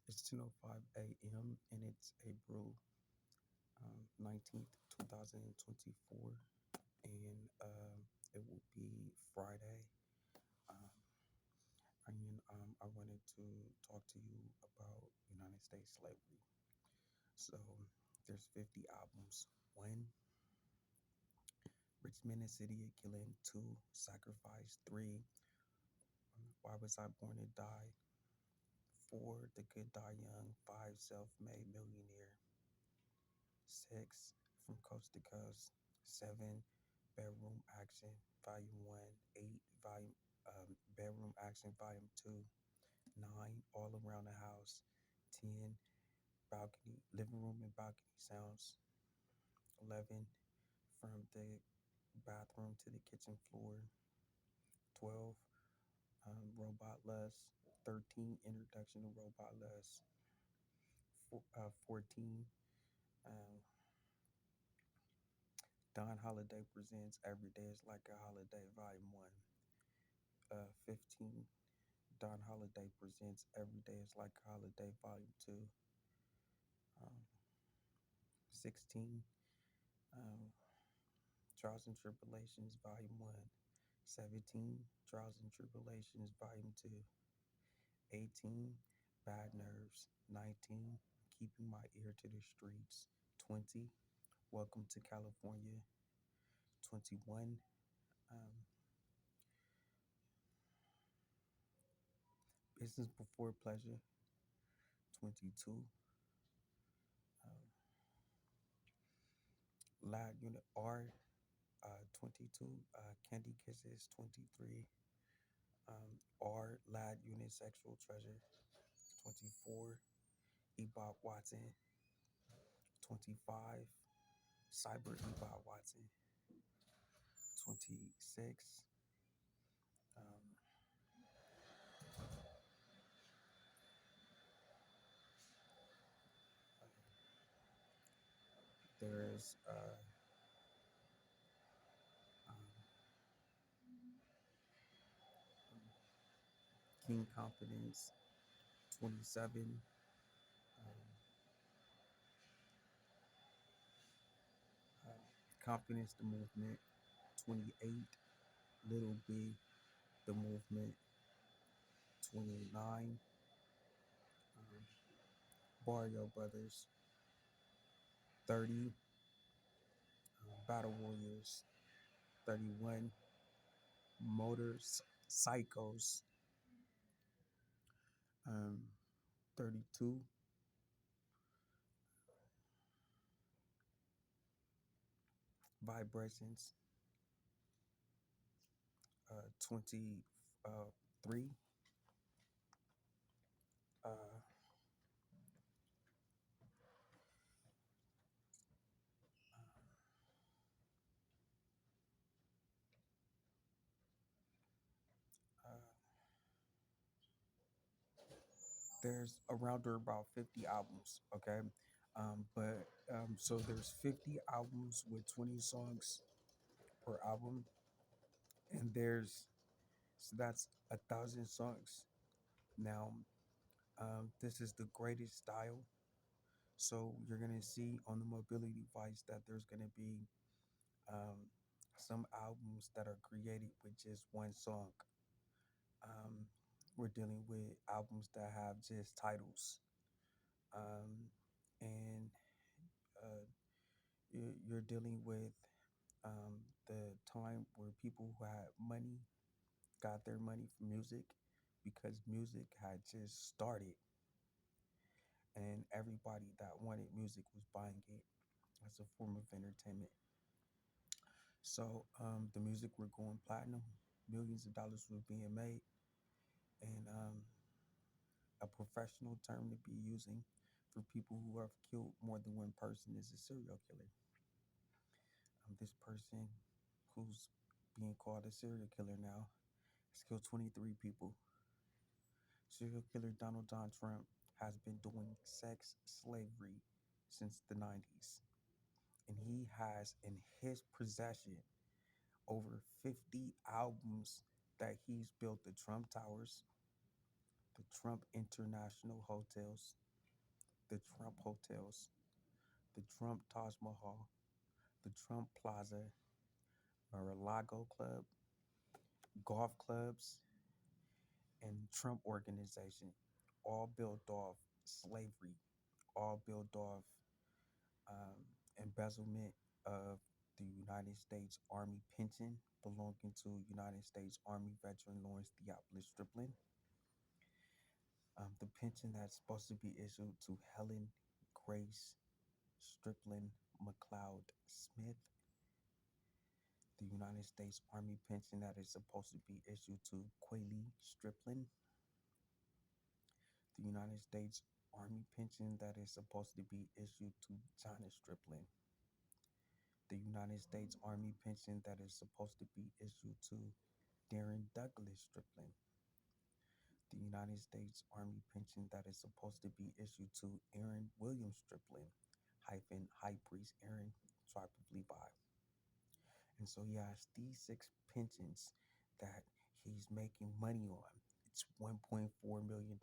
It's 10:05 a.m. and it's April 19th, 2024, and it will be Friday. Um, I wanted to talk to you about United States slavery. So there's 50 albums. One, Rich Men and City of Killing. Two, Sacrifice. Three, Why Was I Born to Die? Four, The Good Die Young. Five, Self-Made Millionaire. Six, From Coast to Coast. Seven, Bedroom Action Volume 1. Eight, Bedroom Action Volume 2. Nine, All Around the House. 10, Living Room and Balcony Sounds. 11, From the Bathroom to the Kitchen Floor. 12, Robot Lust. 13, Introduction to Robot Lust. 14, um, Don Holiday Presents Every Day is Like a Holiday Volume 1. 15, Don Holiday Presents Every Day is Like a Holiday Volume 2. Um, 16, um, Trials and Tribulations Volume 1. 17, Trials and Tribulations Volume 2. 18, Bad Nerves. 19, Keeping My Ear to the Streets. 20, Welcome to California. 21, um, Business Before Pleasure. 22, um, Lad Unit R. 22, Candy Kisses. 23, R. Lad Unit Sexual Treasure. 24, Ebot Watson. 25, Cyber Ebot Watson. 26, um, there's um, King Confidence. 27, um, Confidence the Movement. 28, Little B the Movement. 29, um, Barrio Brothers. 30, Battle Warriors. 31, Motors Psychos. Um, 32, Vibrations. 23, uh, uh, there's around or about 50 albums, okay? So there's 50 albums with 20 songs per album, and so that's 1,000 songs. Now, this is the greatest style. So you're gonna see on the mobility device that there's gonna be um, some albums that are created with just one song. Um, we're dealing with albums that have just titles, um, and uh, you're dealing with the time where people who had money got their money from music because music had just started, and everybody that wanted music was buying it as a form of entertainment. So the music were going platinum, millions of dollars were being made, and a professional term to be using for people who have killed more than one person is a serial killer. This person who's being called a serial killer now has killed 23 people. Serial killer Donald John Trump has been doing sex slavery since the 90s, and he has in his possession over 50 albums that he's built: the Trump Towers, the Trump International Hotels, the Trump Hotels, the Trump Taj Mahal, the Trump Plaza, Mar-a-Lago Club, golf clubs, and Trump Organization, all built off slavery, all built off um, embezzlement of the United States Army pension belonging to United States Army veteran Lawrence Theophilus Striplin. The pension that's supposed to be issued to Helen Grace Striplin McLeod Smith. The United States Army pension that is supposed to be issued to Quayle Striplin. The United States Army pension that is supposed to be issued to China Striplin. The United States Army pension that is supposed to be issued to Darren Douglas Striplin. The United States Army pension that is supposed to be issued to Aaron William Striplin, hyphen High Priest Aaron, tribe of Levi. And so he has these six pensions that he's making money on. It's $1.4 million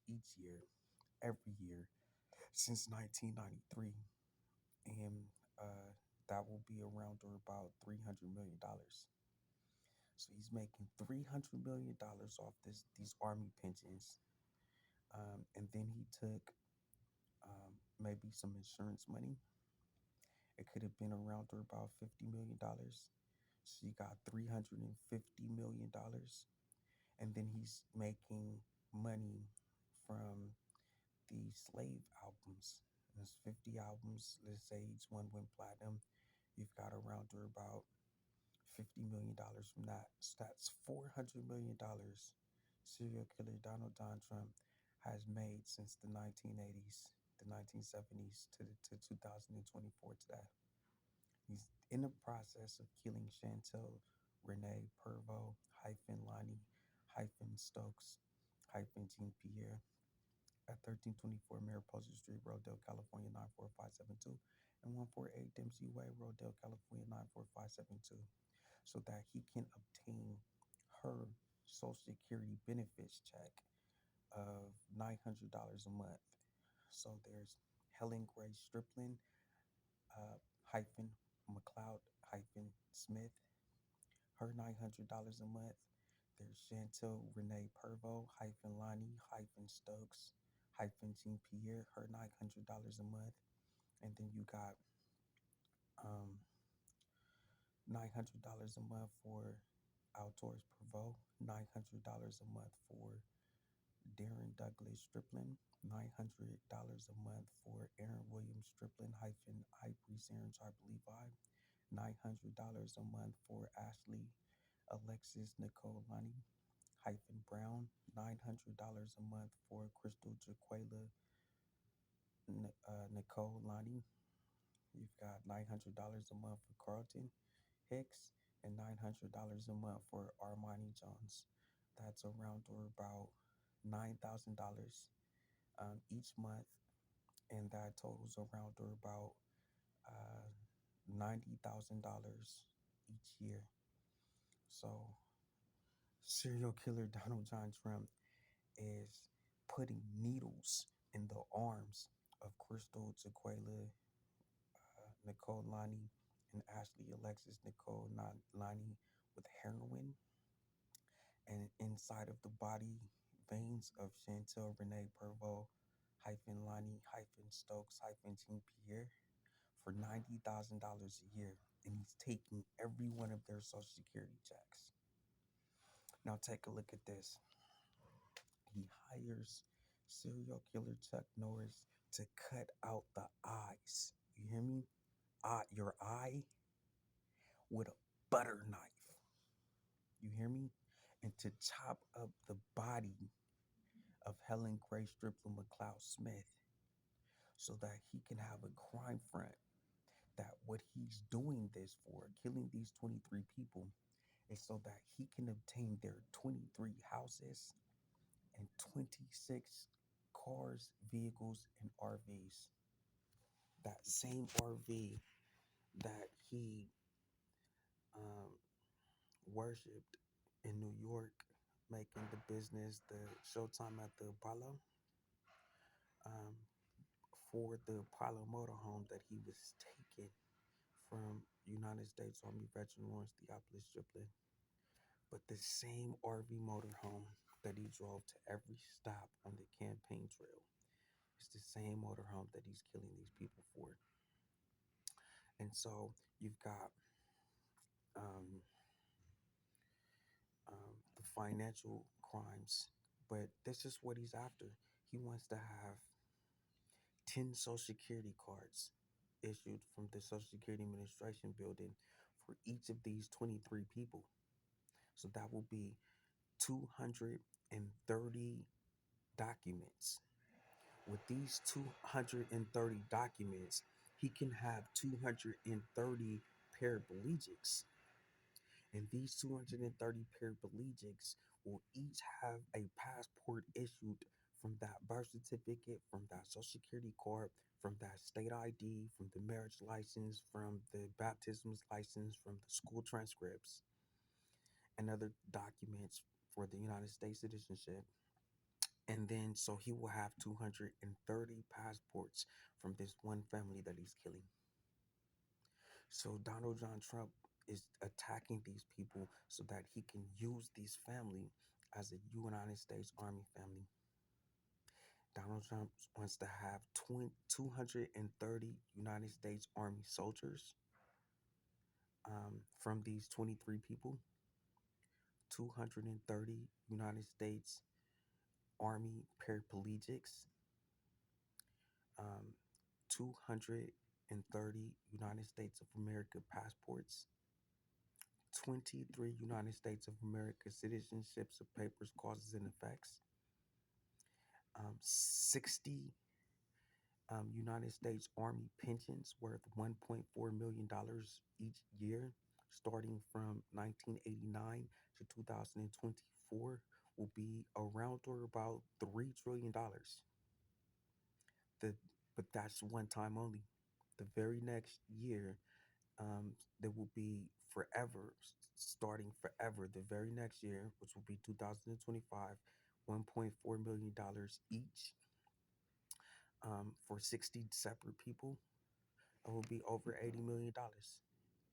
each year, every year, since 1993. And that will be around or about $300 million. So he's making $300 million off these army pensions. And then he took maybe some insurance money. It could have been around or about $50 million. So you got $350 million. And then he's making money from the slave albums. There's 50 albums. Let's say each one went platinum. You've got around or about $50 million from that. So that's $400 million serial killer Donald John Trump has made since the 1980s, the 1970s to 2024 today. He's in the process of killing Shantell, Renee, Pervoe, hyphen Lunnie, hyphen Stokes, hyphen Jean Pierre at 1324 Mariposa Street, Rodale, California 94572 and 148 Dempsey Way, Rodale, California 94572, so that he can obtain her Social Security benefits check of $900 a month. So there's Helen Gray Striplin, hyphen McLeod, hyphen Smith, her $900 a month. There's Shantell Renee Pervoe, hyphen Lunnie, hyphen Stokes, hyphen Jean Pierre, her $900 a month. And then you got $900 a month for Outdoors Pervoe, $900 a month for Darren Douglas Striplin, $900 a month for Aaron Williams Striplin, hyphen I Priest Aaron Tribe Levi, $900 a month for Ashley Alexis Nichole Lunnie, hyphen Brown, $900 a month for Crystal Jaquala Nichole Lunnie. You've got $900 a month for Carlton Hicks and $900 a month for Armani Jones. That's around or about $9,000 each month, and that totals around or about $90,000 each year. So, serial killer Donald John Trump is putting needles in the arms of Crystal Jaquala Nichole Lunnie and Ashley Alexis Nichole Lunnie with heroin, and inside of the body veins of Shantell Renee Pervoe hyphen Lunnie hyphen Stokes hyphen Jean Pierre for $90,000 a year, and he's taking every one of their Social Security checks. Now take a look at this. He hires serial killer Chuck Norris to cut out the eyes. You hear me? Your eye with a butter knife. You hear me? And to chop up the body of Helen Gray Striplin McLeod Smith so that he can have a crime front. That what he's doing this for, killing these 23 people, is so that he can obtain their 23 houses and 26 cars, vehicles, and RVs. That same RV that he worshipped in New York making the business the showtime at the Apollo, um, for the Apollo motorhome that he was taking from United States Army veteran Lawrence Theophilus Striplin. But the same RV motorhome that he drove to every stop on the campaign trail is the same motorhome that he's killing these people for. And so you've got um, the financial crimes, but this is what he's after. He wants to have 10 Social Security cards issued from the Social Security Administration building for each of these 23 people. So that will be 230 documents. With these 230 documents, he can have 230 paraplegics. And these 230 paraplegics will each have a passport issued from that birth certificate, from that social security card, from that state ID, from the marriage license, from the baptisms license, from the school transcripts, and other documents for the United States citizenship. And then, so he will have 230 passports from this one family that he's killing. So Donald John Trump is attacking these people so that he can use these family as a United States Army family. Donald Trump wants to have 230 United States Army soldiers from these 23 people, 230 United States Army paraplegics, um, 230 United States of America passports, 23 United States of America citizenships of papers, causes, and effects, 60 United States Army pensions worth $1.4 million each year, starting from 1989 to 2024, will be around or about $3 trillion. The, but that's one time only. The very next year, there will be forever, starting forever, the very next year, which will be 2025, $1.4 million each, for 60 separate people. It will be over $80 million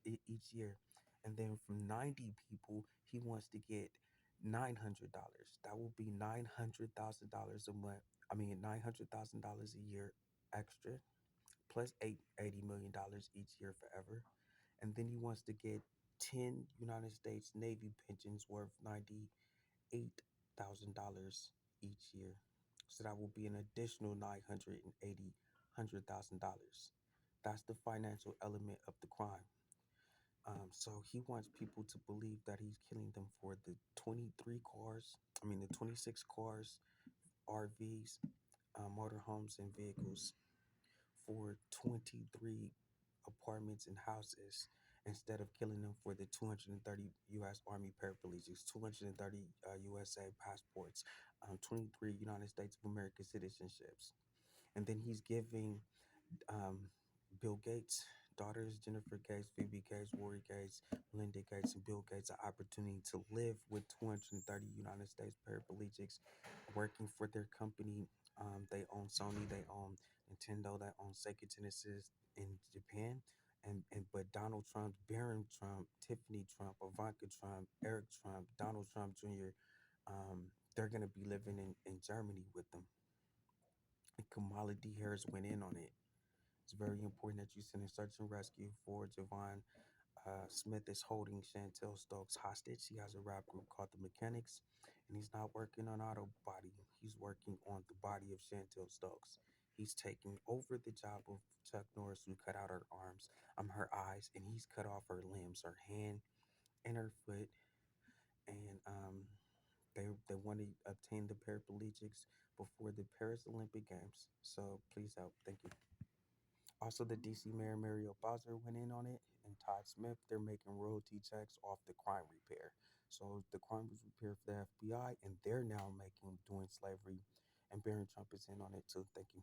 each year. And then from 90 people, he wants to get $900. That will be $900,000 a month. I mean, $900,000 a year extra, plus $80 million each year forever. And then he wants to get 10 United States Navy pensions worth $98,000 each year. So that will be an additional $980,000. That's the financial element of the crime. So he wants people to believe that he's killing them for the 23 cars, the 26 cars, RVs, motorhomes, and vehicles, for 23 apartments and houses, instead of killing them for the 230 U.S. Army paraplegics, 230 USA passports, 23 United States of America citizenships. And then he's giving um, Bill Gates' daughters, Jennifer Gates, Phoebe Gates, Rory Gates, Melinda Gates, and Bill Gates, an opportunity to live with 230 United States paraplegics working for their company. They own Sony, they own Nintendo, they own Sega Genesis in Japan. And but Donald Trump, Barron Trump, Tiffany Trump, Ivanka Trump, Eric Trump, Donald Trump Jr., they're going to be living in Germany with them. And Kamala D. Harris went in on it. It's very important that you send a search and rescue for Javon Smith is holding Shantell Stokes hostage. He has a rap group called The Mechanics, and he's not working on auto body. He's working on the body of Shantell Stokes. He's taking over the job of Chuck Norris, who cut out her arms, her eyes, and he's cut off her limbs, her hand and her foot. And they want to obtain the paraplegics before the Paris Olympic Games. So please help. Thank you. Also, the DC Mayor Mario Bowser went in on it, and Todd Smith. They're making royalty checks off the crime repair. So the crime was repaired for the FBI, and they're now doing slavery. And Barron Trump is in on it too. Thank you.